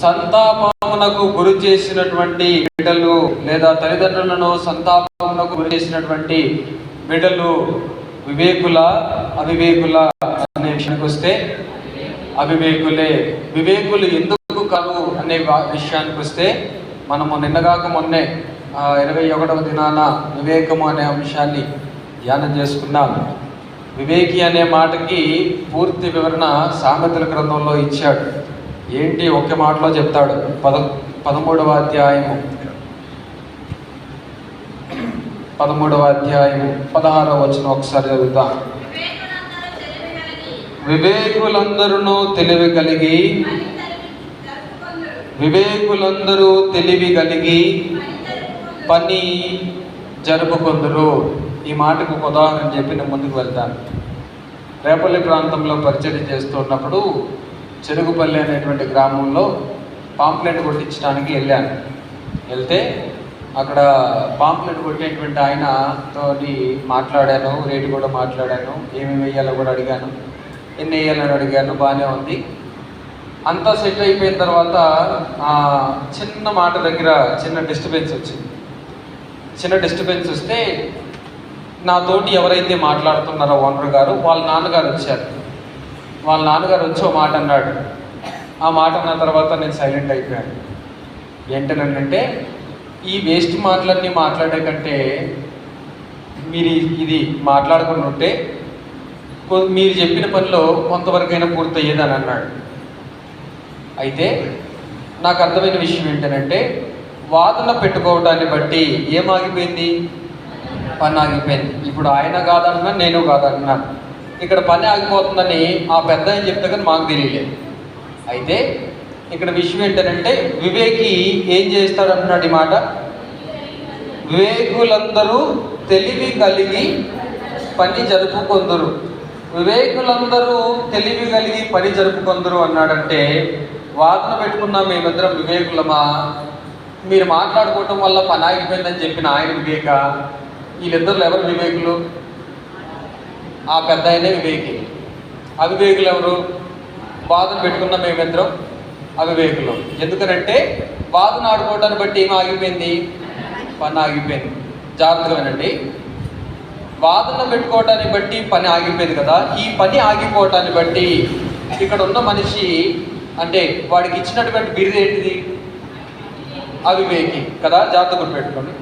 సంతాపమునకు గురి చేసినటువంటి బిడ్డలు లేదా తల్లిదండ్రులను సంతాపమునకు గురి చేసినటువంటి బిడ్డలు వివేకుల అవివేకుల అనే విషయానికి వస్తే అవివేకులే. వివేకులు ఎందుకు కాదు అనే విషయానికి వస్తే మనము నిన్నగాక మొన్నే 21వ దినాన వివేకము అనే అంశాన్ని ధ్యానం చేసుకున్నాం. వివేకి అనే మాటకి పూర్తి వివరణ సామెతల గ్రంథంలో ఇచ్చాడు. ఏంటి ఒక్క మాటలో చెప్తాడు. 13వ అధ్యాయము 16వ వచనం ఒకసారి చదువుతాం. వివేకులందరూ తెలివి కలిగి పని జరుపుకొందరు. ఈ మాటకు ఒక ఉదాహరణ చెప్పి నేను ముందుకు వెళ్తాను. రేపల్లి ప్రాంతంలో పరిచయం చేస్తున్నప్పుడు చెరుగుపల్లి అనేటువంటి గ్రామంలో పాంప్లెట్ కొట్టించడానికి వెళ్తే అక్కడ పాంప్లెట్ కొట్టేటువంటి ఆయనతో మాట్లాడాను, రేటు కూడా మాట్లాడాను, ఏమేమి వేయాలో కూడా అడిగాను, ఎన్ని వేయాలని అడిగాను. బాగానే ఉంది. అంతా సెట్ అయిపోయిన తర్వాత చిన్న మాట దగ్గర చిన్న డిస్టర్బెన్స్ వచ్చింది. చిన్న డిస్టర్బెన్స్ వస్తే నాతోటి ఎవరైతే మాట్లాడుతున్నారో ఓనర్ గారు వాళ్ళ నాన్నగారు వచ్చారు. వాళ్ళ నాన్నగారు వచ్చి ఒక మాట అన్నాడు. ఆ మాట అన్న తర్వాత నేను సైలెంట్ అయిపోయాను. ఏంటనంటే ఈ వేస్ట్ మాటలన్నీ మాట్లాడే కంటే మీరు ఇది మాట్లాడుకుని ఉంటే మీరు చెప్పిన పనిలో కొంతవరకైనా పూర్తయ్యేదని అన్నాడు. అయితే నాకు అర్థమైన విషయం ఏంటంటే వాదన పెట్టుకోవడాన్ని బట్టి ఏమాగిపోయింది? పని ఆగిపోయింది. ఇప్పుడు ఆయన కాదన్నా నేను కాదన్నాను. ఇక్కడ పని ఆగిపోతుందని ఆ పెద్ద ఆయన చెప్తే కానీ మాకు తెలియలేదు. అయితే ఇక్కడ విషయం ఏంటంటే వివేకి ఏం చేస్తాడంటున్నాడు ఈ మాట. వివేకులందరూ తెలివి కలిగి పని జరుపుకొందరు. వివేకులందరూ తెలివి కలిగి పని జరుపుకొందరు అన్నాడంటే వాదన పెట్టుకున్నాం మేమిద్దరం వివేకులమా? మీరు మాట్లాడుకోవటం వల్ల పని ఆగిపోయిందని చెప్పిన ఆయన వివేక? వీళ్ళిద్దరు ఎవరు వివేకులు? ఆ పెద్ద ఆయనే వివేకి. అవివేకులు ఎవరు? వాదన పెట్టుకున్న మేమిద్దరం అవివేకులు. ఎందుకనంటే వాదన ఆడుకోవడాన్ని బట్టి ఏమి ఆగిపోయింది? పని ఆగిపోయింది. జాగ్రత్తగా వినండి. వాదన పెట్టుకోవడాన్ని బట్టి పని ఆగిపోయింది కదా. ఈ పని ఆగిపోవటాన్ని బట్టి ఇక్కడ ఉన్న మనిషి అంటే వాడికి ఇచ్చినటువంటి బిరుదు ఏంటిది? అవివేకి కదా. జాగ్రత్త పెట్టుకోండి.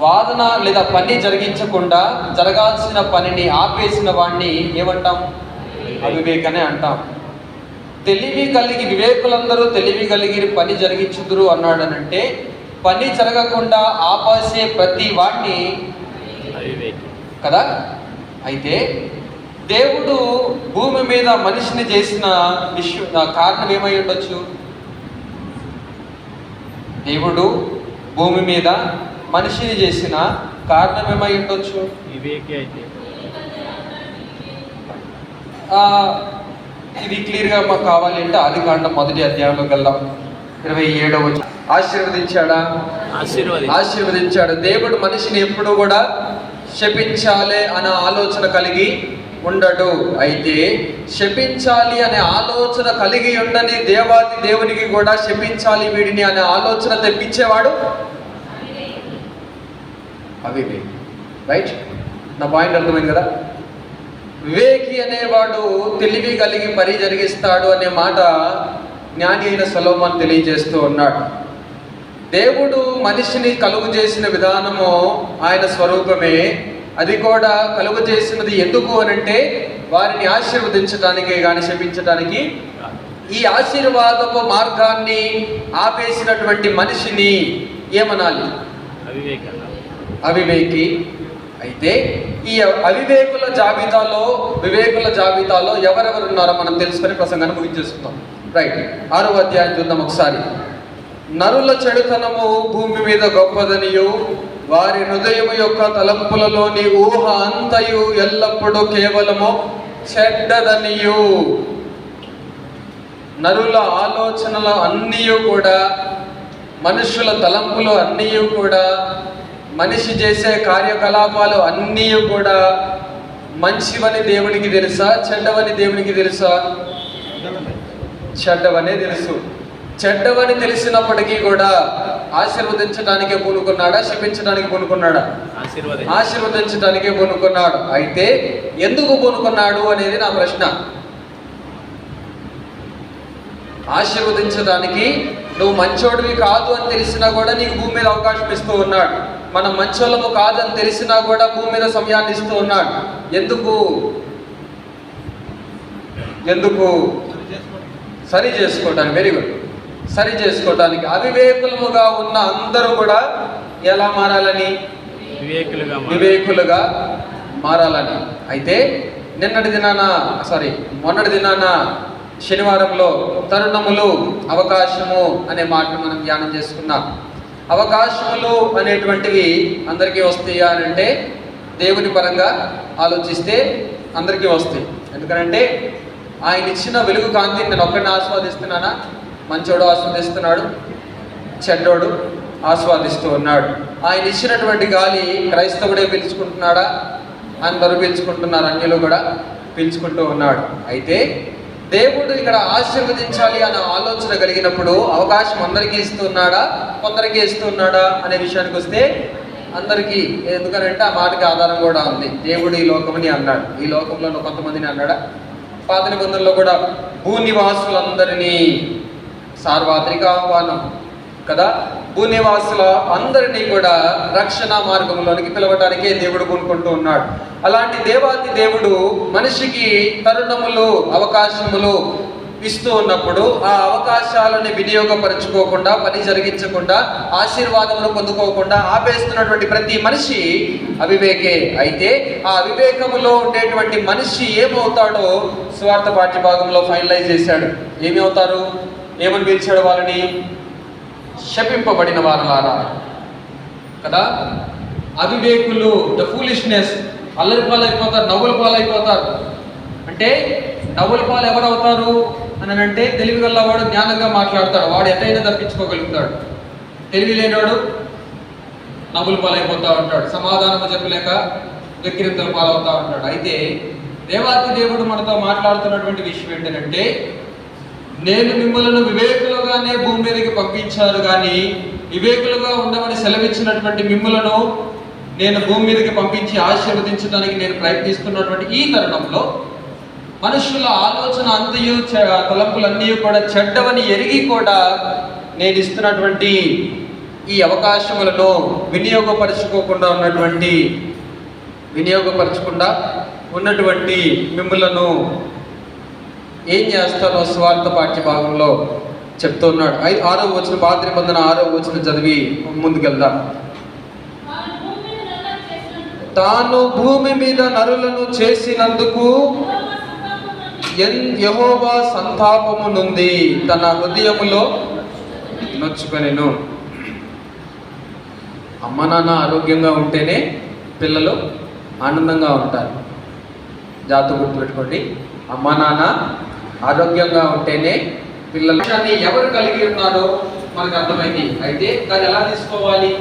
వాదన లేదా పని జరిగించకుండా జరగాల్సిన పనిని ఆపేసిన వాడిని ఏమంటాం? అవివేకనే అంటాం. తెలివి కలిగి వివేకులందరూ తెలివి కలిగి పని జరిగించుదురు అన్నాడనంటే పని జరగకుండా ఆపేసే ప్రతి వాడిని కదా. అయితే దేవుడు భూమి మీద మనిషిని చేసిన కారణం ఏమై ఉండొచ్చు? దేవుడు భూమి మీద మనిషిని చేసిన కారణం ఏమై ఉండొచ్చు? ఇది క్లియర్గా మాకు కావాలి అంటే ఆదికాండం 1వ అధ్యాయంలోకి వెళ్దాం. 27వ వచనం. ఆశీర్వదించాడు. దేవుడు మనిషిని ఎప్పుడు కూడా శపించాలి అనే ఆలోచన కలిగి ఉండడు. అయితే శపించాలి అనే ఆలోచన కలిగి ఉండని దేవాది దేవునికి కూడా శపించాలి వీడిని అనే ఆలోచన తెప్పించేవాడు అవివేకి. రైట్? నా పాయింట్ అర్థమైంది కదా. వివేకి అనేవాడు తెలివి కలిగి పని జరిగిస్తాడు అనే మాట జ్ఞాని అయిన సొలొమోను తెలియజేస్తూ ఉన్నాడు. దేవుడు మనిషిని కలుగు చేసిన విధానము ఆయన స్వరూపమే. అది కూడా కలుగు చేసినది ఎందుకు అనంటే వారిని ఆశీర్వదించడానికే కానీ శపించడానికి. ఈ ఆశీర్వాదపు మార్గాన్ని ఆపేసినటువంటి మనిషిని ఏమనాలి? అవివేకి. అయితే ఈ అవివేకుల జాబితాలో వివేకుల జాబితాలో ఎవరెవరు ఉన్నారో మనం తెలుసుకొని ప్రసంగాన్ని ముగించేసుకుందాం. రైట్? 6వ అధ్యాయం చూద్దాం ఒకసారి. నరుల చెడుతనము భూమి మీద గొప్పదనియు వారి హృదయము యొక్క తలంపులలోని ఊహ అంతయు ఎల్లప్పుడూ కేవలము చెడ్డదనియు. నరుల ఆలోచనలు అన్నీ కూడా, మనుషుల తలంపులు అన్నీ కూడా, మనిషి చేసే కార్యకలాపాలు అన్నీ కూడా మంచివని దేవునికి తెలుసా? చెడ్డవని దేవునికి తెలుసా? చెడ్డవనే తెలుసు. చెడ్డవని తెలిసినప్పటికీ కూడా ఆశీర్వదించడానికే పూనుకున్నాడా, శపించడానికి పూనుకున్నాడా? ఆశీర్వదించడానికే పూనుకున్నాడు. అయితే ఎందుకు పూనుకున్నాడు అనేది నా ప్రశ్న. ఆశీర్వదించడానికి నువ్వు మంచోడివి కాదు అని తెలిసినా కూడా నీకు భూమి మీద అవకాశం ఇస్తూ ఉన్నాడు. మనం మంచోళ్ళము కాదని తెలిసినా కూడా భూమి మీద సమయాన్ని ఇస్తూ ఉన్నాడు. ఎందుకు? సరి చేసుకోవడానికి. Very good. సరి చేసుకోవడానికి. అవివేకులముగా ఉన్న అందరూ కూడా ఎలా మారాలని? వివేకులుగా మారాలని. అయితే మొన్నటి దినాన శనివారంలో తరుణములు, అవకాశము అనే మాటను మనం ధ్యానం చేసుకున్నాం. అవకాశములు అనేటువంటివి అందరికీ వస్తాయా అని అంటే దేవుని పరంగా ఆలోచిస్తే అందరికీ వస్తాయి. ఎందుకంటే ఆయన ఇచ్చిన వెలుగు కాంతిని నేను ఒక్కడిని ఆస్వాదిస్తున్నానా? మంచోడు ఆస్వాదిస్తున్నాడు, చెడ్డోడు ఆస్వాదిస్తూ ఉన్నాడు. ఆయన ఇచ్చినటువంటి గాలి క్రైస్తవుడే పీల్చుకుంటున్నాడా? అందరూ పీల్చుకుంటున్నారు, అన్యులు కూడా పీల్చుకుంటూ ఉన్నాడు. అయితే దేవుడు ఇక్కడ ఆశీర్వదించాలి అనే ఆలోచన కలిగినప్పుడు అవకాశం అందరికీ ఇస్తున్నాడా, కొందరికి ఇస్తున్నాడా అనే విషయానికి వస్తే అందరికీ. ఎందుకనంటే ఆ మాటకి ఆధారం కూడా ఉంది. దేవుడు ఈ లోకమని అన్నాడు. ఈ లోకంలో కొంతమందిని అన్నాడా? పాత నిబంధనలో కూడా భూనివాసులందరినీ, సార్వత్రిక ఆహ్వానం కదా, భూనివాసుల అందరినీ కూడా రక్షణ మార్గంలోనికి పిలవటానికే దేవుడు కొనుక్కుంటూ ఉన్నాడు. అలాంటి దేవాది దేవుడు మనిషికి తరుణములు, అవకాశములు ఇస్తూ ఉన్నప్పుడు ఆ అవకాశాలను వినియోగపరచుకోకుండా, పని జరిగించకుండా, ఆశీర్వాదమును పొందుకోకుండా ఆపేస్తున్నటువంటి ప్రతి మనిషి అవివేకే. అయితే ఆ అవివేకములో ఉండేటువంటి మనిషి ఏమవుతాడో సువార్త పాఠ్య భాగంలో ఫైనలైజ్ చేశాడు. ఏమి అవుతారు? ఏమని పిలిచాడు వాళ్ళని? శపింపబడిన వారలారా కదా. అవివేకులు, ద ఫూలిష్నెస్, అల్లరి పాలైపోతారు, నవ్వుల పాలైపోతారు. అంటే నవ్వుల పాలు ఎవరవుతారు అని అంటే తెలివి గల్లవాడు జ్ఞానంగా మాట్లాడతాడు, వాడు ఎటైనా తప్పించుకోగలుగుతాడు. తెలివి లేనివాడు నవ్వుల పాలైపోతా ఉంటాడు, సమాధానము చెప్పలేక వెక్కిరింతల పాలవుతా ఉంటాడు. అయితే దేవాది దేవుడు మనతో మాట్లాడుతున్నటువంటి విషయం ఏంటంటే, నేను మిమ్మల్ని వివేకులుగానే భూమి మీదకి పంపించారు, కానీ వివేకులుగా ఉండమని సెలవిచ్చినటువంటి మిమ్మలను నేను భూమి మీదకి పంపించి ఆశీర్వదించడానికి నేను ప్రయత్నిస్తున్నటువంటి ఈ తరుణంలో మనుషుల ఆలోచన అంతయు, తలంపులన్నీ కూడా చెడ్డవని ఎరిగి కూడా నేను ఇస్తున్నటువంటి ఈ అవకాశములను వినియోగపరచుకోకుండా ఉన్నటువంటి మిమ్మలను ఏం చేస్తానో స్వార్థ పాఠ్య భాగంలో చెప్తున్నాడు. 6వ వచనం, పాత నిబంధన 6వ వచనం చదివి ముందుకెళ్దాం. తాను భూమి మీద నరులను చేసినందుకు యెహోవా సంతాపము నుండి తన హృదయములో నొచ్చుకొనెను. అమ్మ నాన్న ఆరోగ్యంగా ఉంటేనే పిల్లలు ఆనందంగా ఉంటారు. జాగ్రత్త గుర్తుపెట్టుకోండి. అమ్మ నాన్న ఆరోగ్యంగా ఉంటేనే పిల్లలు. ఎవరు కలిగి ఉన్నారో మనకు అర్థమైంది. అయితే దాన్ని ఎలా తీసుకోవాలి,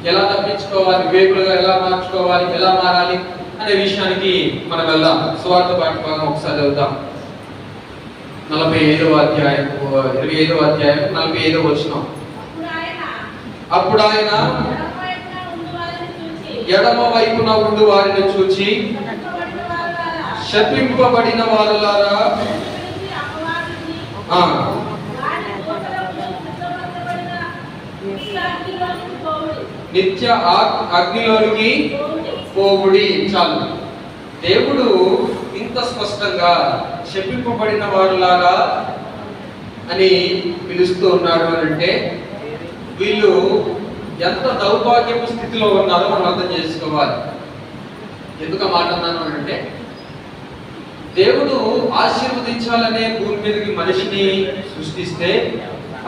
ఎలా తప్పించుకోవాలి, వివేకులుగా ఎలా మార్చుకోవాలి, ఎలా మారాలి అనే విషయానికి మనం వెళ్దాం. సువార్త పాఠ్య భాగం ఒకసారి చదువుతాం. 25వ అధ్యాయం 45వ వచనం. అప్పుడు ఆయన ఎడమ వైపున ఉండు వారిని చూచి, శపింపబడిన వారులారా, నిత్య అగ్నిలోనికి పోవుడి. చాలు. దేవుడు ఇంత స్పష్టంగా శపింపబడిన వారులారా అని పిలుస్తూ ఉన్నాడు అని అంటే వీళ్ళు ఎంత దౌర్భాగ్యపు స్థితిలో ఉన్నారో మనం అర్థం చేసుకోవాలి. ఎందుకు మాట అన్నాను అంటే, దేవుడు ఆశీర్వదించాలనే భూమి మీదకి మనిషిని సృష్టిస్తే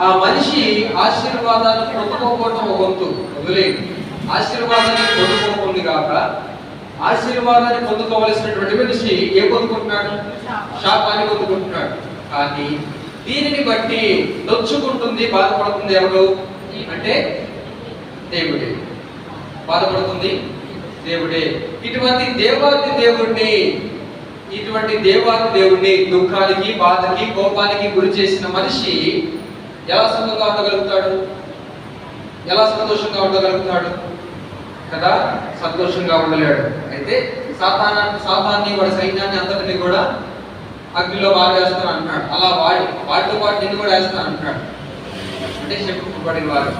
ఆ మనిషి ఆశీర్వాదాన్ని పొందుకోవటం ఒక వంతు వదిలేదు. ఆశీర్వాదాన్ని పొందుకోకుండా కాక ఆశీర్వాదాన్ని పొందుకోవలసినటువంటి మనిషి ఏ పొందుకుంటున్నాడు? శాపాన్ని పొందుకుంటున్నాడు. కానీ దీనిని బట్టి నొచ్చుకుంటుంది, బాధపడుతుంది ఎవరు అంటే దేవుడే. బాధపడుతుంది దేవుడే. ఇటువంటి దేవాది దేవుడిని దుఃఖానికి, బాధకి, కోపానికి గురి చేసిన మనిషి ఎలా సుఖంగా ఉండగలుగుతాడు? ఎలా సంతోషంగా ఉండగలుగుతాడు కదా? సంతోషంగా ఉండలేడు. అయితే సాతాన్ని వాడి సైన్యాన్ని అంతటిని కూడా అగ్నిలో పారేస్తాను అంటున్నాడు. అలా వాటితో పాటు నిన్ను కూడా వేస్తాను అంటున్నాడు. అంటే చెప్పబడిన వారు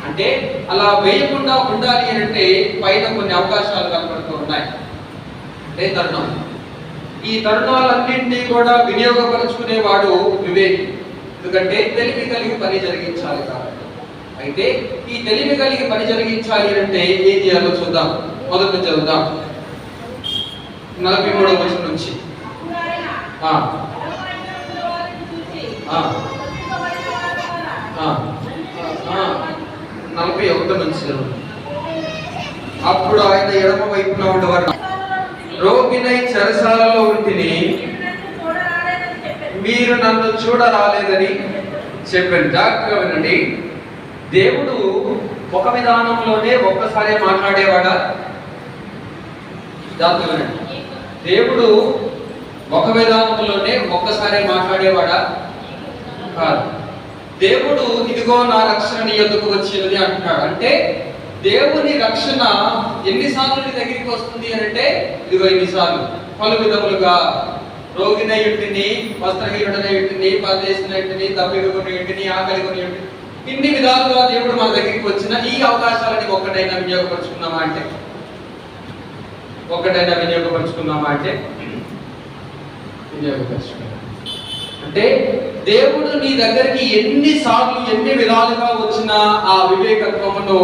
అంటే అలా వేయకుండా ఉండాలి అంటే పైన కొన్ని అవకాశాలు కనబడుతూ ఉన్నాయి. అంటే తరుణం, ఈ తరుణాలన్నింటినీ కూడా వినియోగపరుచుకునేవాడు వివేకి. ఎందుకంటే తెలివి కలిగి పని జరిగించాలి కాబట్టి. అయితే ఈ తెలివి కలిగి పని జరిగించాలి అంటే ఏం చేయాలో చూద్దాం. మొదటి చదువుదాం 43వ వచనం నుంచి. 41 నుంచి. అప్పుడు ఆయన ఎడమ వైపున ఉండేవారు, రోగినై చెరసాలలో ఉంటిని, మీరు నన్ను చూడరాలేదని చెప్పాను. జాగ్రత్తగా వినండి. దేవుడు ఒక విధానంలోనే ఒక్కసారి మాట్లాడేవాడా? జాగ్రత్తగా వినండి. దేవుడు ఒక విధానంలోనే ఒక్కసారి మాట్లాడేవాడా? కాదు. దేవుడు ఇదిగో నా రక్షణ నీ యొద్దకు వచ్చినది అంటున్నాడు. అంటే దేవుని రక్షణ ఎన్నిసార్లు నీ దగ్గరికి వస్తుంది అని అంటే ఇదిగో ఎన్నిసార్లు, పలు విధములుగా. రోగినై ఇంటిని, వస్త్రహీనుడనై ఇంటిని, పరదేశిన ఇంటిని, దప్పికొని ఇంటిని, ఆకలి కొని ఇంటిని, ఇన్ని విధాలుగా దేవుడు మన దగ్గరికి వచ్చిన ఈ అవకాశాలని ఒక్కటైనా వినియోగపరుచుకున్నామా అంటే వినియోగపరుచుకున్నాం. అంటే దేవుడు నీ దగ్గరికి ఎన్నిసార్లు ఎన్ని విధాలుగా వచ్చినా ఆ వివేకత్వమును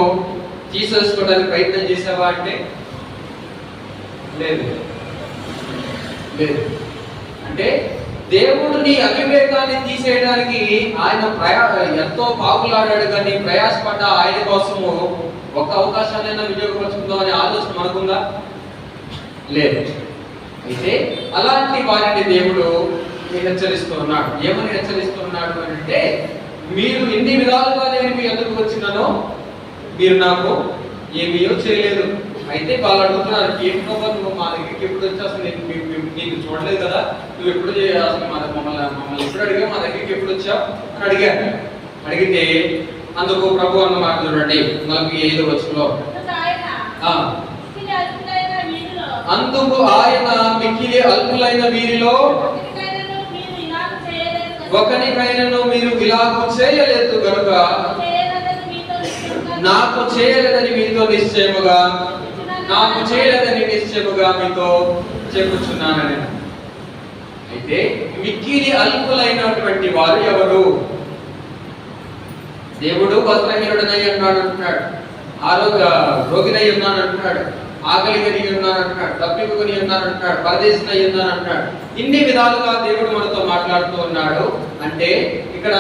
తీసేసుకోవడానికి ప్రయత్నం చేసావా అంటే లేదు. అంటే దేవుడు నీ అవివేకాన్ని తీసేయడానికి ఆయన ఎంతో పాకులాడాడు, కానీ ప్రయాసపడ్డ ఆయన కోసము ఒక అవకాశాన్నైనా వినియోగపరుచుకుందాం అనే ఆలోచన మనకుందా? లేదు. అయితే అలాంటి వారిని దేవుడు హెచ్చరిస్తున్నాడు. ఏమని హెచ్చరిస్తున్నాడు అని అంటే, మీరు ఎన్ని విధాలుగా నేను మీ ఎదురుకు వచ్చినానో మీరు నాకు ఏమీయో చేయలేదు. అయితే వాళ్ళు అడుగుతున్నారు, ఏం ప్రభావ నువ్వు మా దగ్గరికి ఎప్పుడు వచ్చి అసలు నేను చూడలేదు కదా, నువ్వు ఎప్పుడు అసలు మమ్మల్ని ఎప్పుడు అడిగా, మా దగ్గరికి ఎప్పుడు వచ్చావు అని అడిగాను. అడిగితే అందుకు ప్రభు అన్న మాట చూడండి 45వ వచనంలో, అందుకు ఆయన మిక్కిలి అల్పులైన వీరిలో ఒకనికైనను మీరు ఇలాగూ చేయలేదు గనుక నాకు చేయలేదని మీతో నిశ్చయముగా మీతో చెప్పుచున్నానని. అయితే మిక్కిలి అల్పులైనటువంటి వారు ఎవరు? దేవుడు వస్త్రహీనుడనై ఉన్నాడు అంటున్నాడు, రోగినై ఉన్నాను అంటున్నాడు, ఆకలి కలిగి ఉన్నాను అంటున్నాడు, తప్పికొని ఉన్నాను అంటున్నాడు, పరదేశినై ఉన్నాను అంటున్నాడు. ఇన్ని విధాలుగా దేవుడు మనతో మాట్లాడుతూ ఉన్నాడు. అంటే ఇక్కడ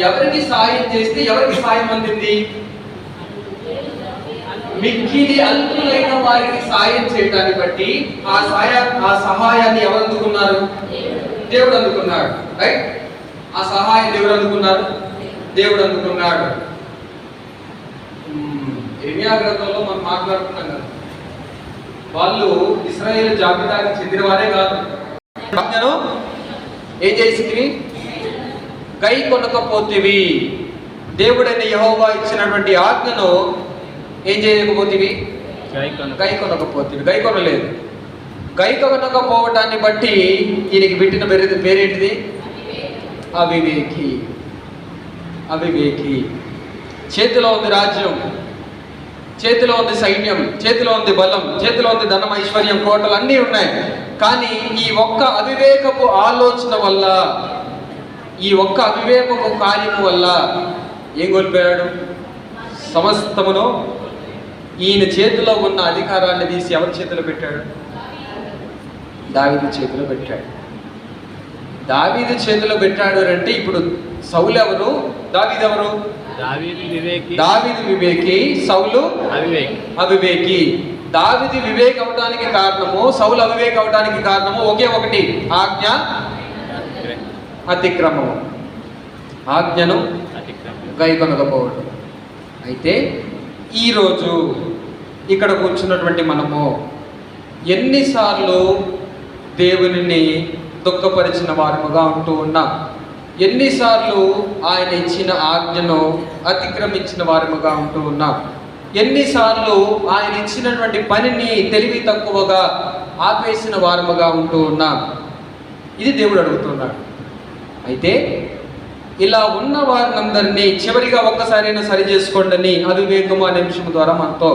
ఎవరికి సాయం చేస్తే ఎవరికి సాయం అందింది? మిక్కిలి అల్పులైన వారికి సాయం చేయడాన్ని బట్టి ఆ సహాయాన్ని ఎవరు అందుకున్నారు? దేవుడు అందుకున్నాడు. రైట్? ఆ సహాయం ఎవరు అందుకున్నారు? దేవుడు అందుకున్నాడు. ఇర్మియా గ్రంథంలో మనం మాట్లాడుతున్నాం కదా, వాళ్ళు ఇశ్రాయేలు జాబితాకి చెందిన వారే కాదు. ఆజ్ఞను ఏం చేసింది? గై కొనకపోతివి. దేవుడైన యెహోవా ఇచ్చినటువంటి ఆజ్ఞను ఏం చేయకపోతివి? గై కొనకపోతివి. గై కొనలేదు. గై కొనకపోవటాన్ని బట్టి ఈయనకి పెట్టిన పేరేంటిది? అవివేకి. చేతిలో ఉంది రాజ్యం, చేతిలో ఉంది సైన్యం, చేతిలో ఉంది బలం, చేతిలో ఉంది ధనం, ఐశ్వర్యం, కోటలు అన్నీ ఉన్నాయి. కానీ ఈ ఒక్క అవివేకపు ఆలోచన వల్ల, ఈ ఒక్క అవివేకపు కార్యము వల్ల ఏం కోల్పోయాడు? సమస్తమును ఈయన చేతిలో ఉన్న అధికారాన్ని తీసి ఎవరి చేతిలో పెట్టాడు? దావీదు చేతిలో పెట్టాడు. దావీదు చేతిలో పెట్టాడు అంటే ఇప్పుడు సౌలు ఎవరు? దావీదు ఎవరు? దావీదు వివేకి, సౌలు అవివేకి. దావీదు వివేక్ అవడానికి కారణము, సౌలు అవివేక్ అవడానికి కారణము ఒకే ఒకటి, ఆజ్ఞ అతిక్రమము. ఆజ్ఞను గైకొనకపోవడం. అయితే ఈరోజు ఇక్కడ కూర్చున్నటువంటి మనము ఎన్నిసార్లు దేవునిని దుఃఖపరిచిన వారముగా ఉంటూ ఉన్నాం? ఎన్నిసార్లు ఆయన ఇచ్చిన ఆజ్ఞను అతిక్రమించిన వారముగా ఉంటూ ఉన్నాం? ఎన్నిసార్లు ఆయన ఇచ్చినటువంటి పనిని తెలివి తక్కువగా ఆపేసిన వారముగా ఉంటూ ఉన్నాం? ఇది దేవుడు అడుగుతున్నాడు. అయితే ఇలా ఉన్న వారినందరినీ చివరిగా ఒక్కసారైనా సరి చేసుకోండి అని అవివేకము అనే నిమిషం ద్వారా మనతో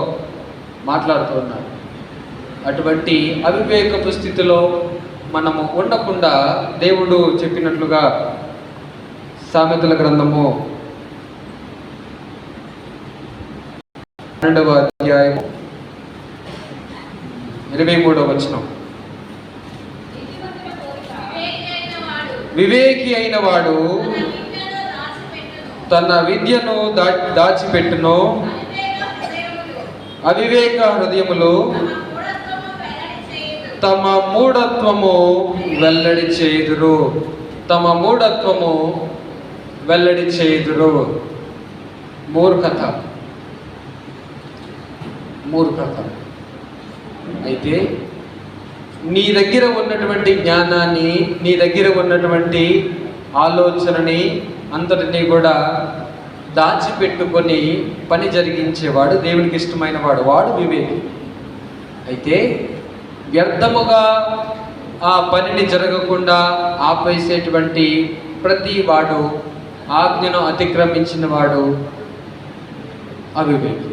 మాట్లాడుతూ ఉన్నాడు. అటువంటి అవివేకపు స్థితిలో మనము ఉండకుండా దేవుడు చెప్పినట్లుగా సామెతల గ్రంథము 12వ అధ్యాయము 23వ వచనం, వివేకి అయిన వాడు తన విద్యను దాచిపెట్టును, అవివేక హృదయములు తమ మూఢత్వము వెల్లడి చేయుదురు. తమ మూఢత్వము వెల్లడి చేయుదురు. మూర్ఖత. అయితే నీ దగ్గర ఉన్నటువంటి జ్ఞానాన్ని, నీ దగ్గర ఉన్నటువంటి ఆలోచనని అంతటినీ కూడా దాచిపెట్టుకొని పని జరిగించేవాడు దేవునికి ఇష్టమైన వాడు వివేకి. అయితే వ్యర్థముగా ఆ పనిని జరగకుండా ఆపేసేటువంటి ప్రతి వాడు, ఆజ్ఞను అతిక్రమించిన వాడు అవివేకి.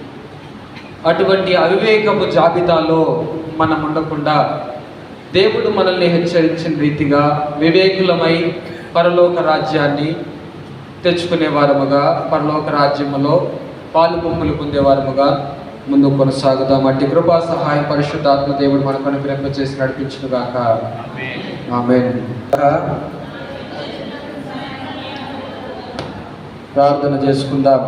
అటువంటి అవివేకపు జాబితాలో మనం ఉండకుండా దేవుడు మనల్ని హెచ్చరించిన రీతిగా వివేకులమై పరలోక రాజ్యాన్ని తెచ్చుకునే వారముగా, పరలోక రాజ్యములో పాలు పంపులు పొందేవారముగా ముందుకు కొనసాగుదాం. అట్టి కృపా సహాయం పరిశుద్ధాత్మ దేవుడు మనకు అనుగ్రహింపచేసి నడిపించునుగాక. ఆమేన్. ప్రార్థన చేసుకుందాం.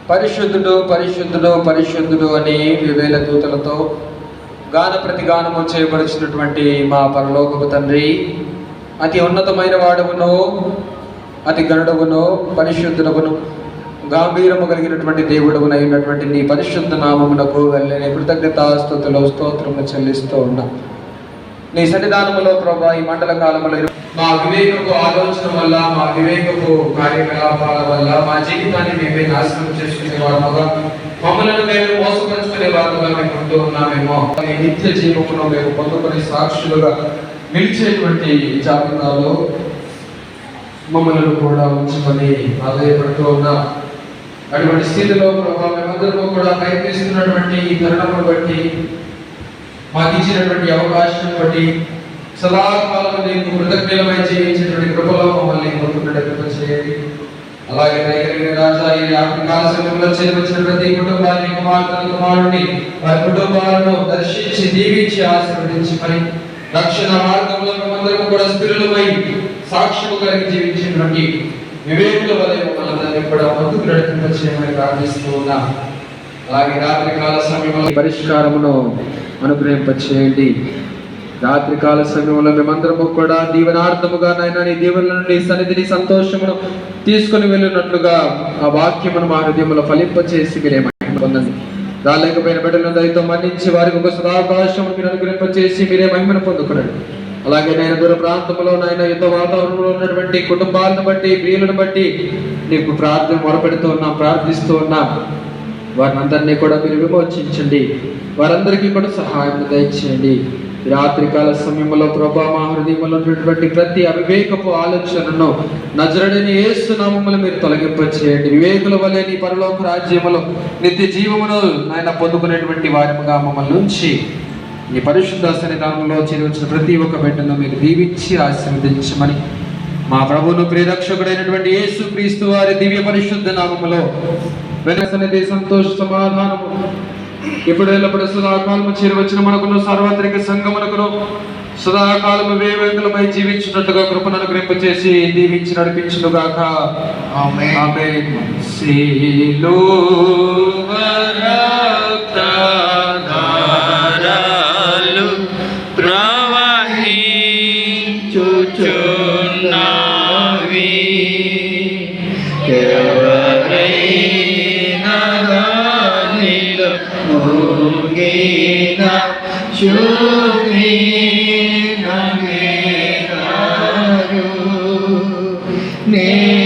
పరిశుద్ధుడు పరిశుద్ధుడు పరిశుద్ధుడు అని వివేల దూతలతో గాన ప్రతిగానము చేయబడినటువంటి మా పరలోకపు తండ్రి, అతి ఉన్నతమైన వాడవును, అతి గరుడవును, పరిశుద్ధుడవును, గాంభీరము కలిగినటువంటి దేవుడవును అయినటువంటి నీ పరిశుద్ధ నామమునకు వెళ్ళని కృతజ్ఞతాస్తుతులు స్తోత్రము చెల్లిస్తూ ఉన్నాం. నీ సన్నిధానములో ప్రభా ఈ మండల కాలంలో మా వివేకపు ఆలోచన వల్ల, మా వివేకపు కార్యకలాపాల వల్ల మా జీవితాన్ని మేమే నాశనం చేసుకునే వారముగా, మమ్మల్ని మేము మోసపరుచుకునే వారముగా మేము ఉంటూ ఉన్నామేమో. నిత్య జీవమును మేము పొందుకొని సాక్షులుగా నిలిచేటువంటి జాబితాలో మమ్మల్ని కూడా ఉంచుకొని ఆదాయపడుతూ ఉన్నాం. అటువంటి స్థితిలో ప్రభావ మేమందరూ కూడా ప్రయత్నిస్తున్నటువంటి ఈ తరుణమును బట్టి, మాకు ఇచ్చినటువంటి అవకాశం బట్టి సదాకాలం నీకు కృతజ్ఞతమై జీవించినటువంటి కృపలో మమ్మల్ని ముందుకు చేయండి. అలాగే దయగలిగిన రాజా, ఈ కాల సమయంలో చేరువచ్చిన ప్రతి కుటుంబాన్ని, కుమారుడిని, వారి కుటుంబాలను దర్శించి దీవించి ఆశీర్వదించి మరి రక్షణ మార్గంలో మేమందరం కూడా స్థిరులమై సాక్ష్యము కలిగి జీవించినటువంటి వివేకుల వలె మమ్మల్ని కూడా ముందుకు నడిపించమని ప్రార్థిస్తూ ఉన్నాం. అలాగే రాత్రి కాల సమయంలో పరిష్కారమును అనుగ్రహింపచేయండి. రాత్రి కాల సమయంలో మేమందరము కూడా దీవెనార్థముగా నాయన నీ దీవెనల నుండి సన్నిధిని సంతోషమును తీసుకుని వెళ్ళినట్లుగా ఆ వాక్యమును మా హృదయంలో ఫలింపచేసి మీరే మహిమ పొందండి. రాలేకపోయిన బిడ్డలను దయతో మన్నించి వారికి ఒక సదావకాశం మీరు అనుగ్రహింపచేసి మీరే మహిమను పొందుకునండి. అలాగే నేను దూర ప్రాంతంలో నాయన యుద్ధ వాతావరణంలో ఉన్నటువంటి కుటుంబాలను బట్టి, ప్రియులను బట్టి నీకు ప్రార్థిస్తూ ఉన్నాం. వారిని అందరినీ కూడా మీరు విమోచించండి. వారందరికీ కూడా సహాయం దయచేయండి. రాత్రికాల సమయంలో ప్రభా మా హృదయంలో ఉన్నటువంటి ప్రతి అవివేకపు ఆలోచనను నజరుడైన యేసు నామములో మీరు తొలగింపచేయండి. వివేకుల వలె నీ పరలోక రాజ్యములో నిత్య జీవమును ఆయన పొందుకునేటువంటి వారముగా మమ్మల్ని ఉంచి నీ పరిశుద్ధ సన్నిధానంలో చేరవచ్చిన ప్రతి ఒక్క బిడ్డను మీరు దీవించి ఆశీర్వదించమని మా ప్రభువును ప్రియరక్షకుడైనటువంటి యేసు క్రీస్తు వారి దివ్య పరిశుద్ధ నామములో వెనసనిధి సంతోష సమాధానము ఇప్పుడు ఎల్లప్పుడు సదాకాలము చేరవచ్చిన మనకును సార్వత్రిక సంఘమునకును సదాకాలము వివేకులమై జీవించినట్టుగా కృపను అనుగ్రహింపచేసి దీవించి నడిపించునుగాక. ఆమేన్. ఆమేన్. సిలువరక్తధారలు ప్రవహించుచున్నవి ముగిన శూన్యమేనారు నేను